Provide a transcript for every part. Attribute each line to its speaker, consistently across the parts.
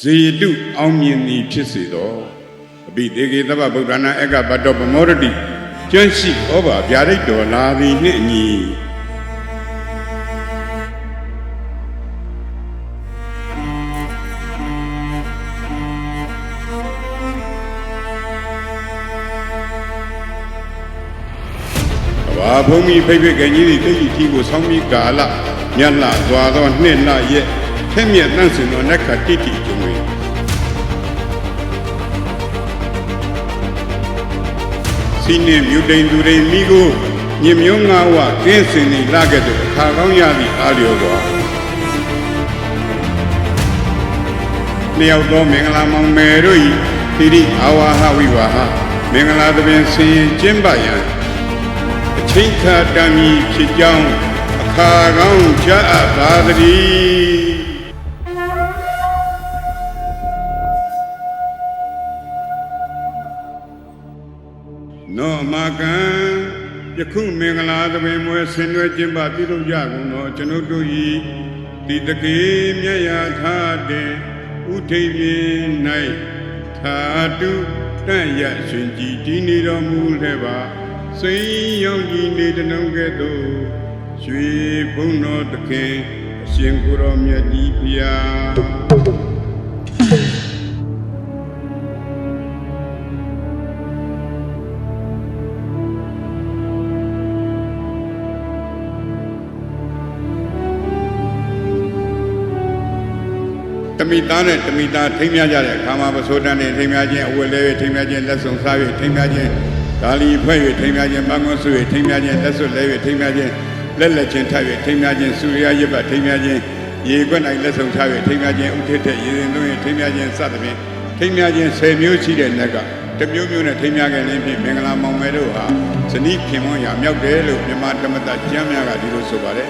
Speaker 1: ဇေတုအောင်မြင်သည်ဖြစ်စေသောအဘိဒေကေသဗ္ဗဗုဒ္ဓနာအကဘတ္တောပမောရတိကျွမ်းရှိဩဘာဗျာဒိတ်တော်လာသည်နှင့်အညီဘာဘုံမီဖိဖိကကြီးသည်တိတ်ကြီးကိုဆောင်းပြီးကာလမြတ်လသွားသောနှစ်လရဲ့ထက်မြက်တန့်စင်သောနက္ခတိတိကျုံ၏စီနှင့်မြူတိန်သူတွေမိကိုညင်မျိုးငါးဝကင်းစင်နေလာခဲ့တဲ့အခါကောင်းရသည့်အားလျော်စွာလျောက်သောမင်္ဂလာမောင်မယ်တို့၏တိရိအာဝါဟဝိဝါဟမင်္ဂလာသဘင်ဆင်ရင်ကျင်းပရန်အချိန်ခါတမ်းမီဖြစ်ကြောင်းအခါကောင်းကြားအပ်ပါသည်နောမကံယခုမင်္ဂလာသဘင်မွဲဆင်နွှဲခြင်းပါပြုလုပ်ကြကုန်သောကျွန်ုပ်တို့၏ဒီတကေမြတ်ရာထာတဲ့ဥထိပ်ပြင်း၌သာတုတန့်ရရှင်ကြည်တည်နေတော်မူလည်းပါစိတ်ရောက်ကြည်နေတနှုံကဲ့သို့ရွှေဘုန်းတော်သခင်အရှင်ကိုရောမြတ်ကြီးဖျားတမိသားနဲ့တမိသားထိမ်းမြကြတဲ့အခါမှာပစိုးတန်းနဲ့ထိမ်းမြခြင်းအဝတ်လဲထိမ်းမြခြင်းလက်ဆောင်စား၍ထိမ်းမြခြင်းဂါလီဖွဲ့၍ထိမ်းမြခြင်းပန်းကွန်းဆွ၍ထိမ်းမြခြင်းလက်စွပ်လဲ၍ထိမ်းမြခြင်းလက်ချင်းထပ်၍ထိမ်းမြခြင်းစုရရရပတ်ထိမ်းမြခြင်းရေခွက်၌လက်ဆောင်ထား၍ထိမ်းမြခြင်းဥထိတ်တဲ့ရေရင်သွင်းထိမ်းမြခြင်းစသဖြင့်ထိမ်းမြခြင်း10မျိုးရှိတဲ့နက်ကတစ်မျိုးမျိုးနဲ့ထိမ်းမြခြင်းဖြင့်မင်္ဂလာမောင်မယ်တို့ဟာဇနီးခင်မွန်းရာမြောက်တယ်လို့မြမဓမ္မတကျမ်းများကဒီလိုဆိုပါတယ်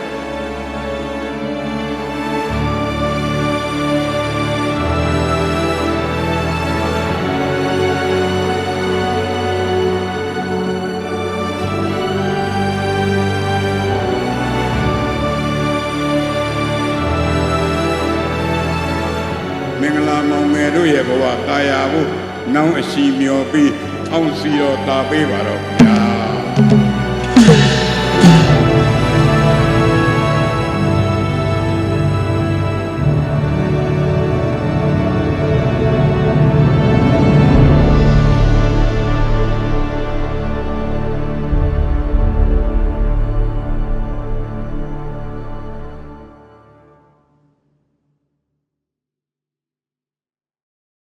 Speaker 1: မင်္ဂလာမောင်မယ်တို့ရဲ့ဘဝတာယာဖို့နောင်အရှိမျောပြီးအောင်စီတော်တာပေးပါတော့ခင်ဗျာ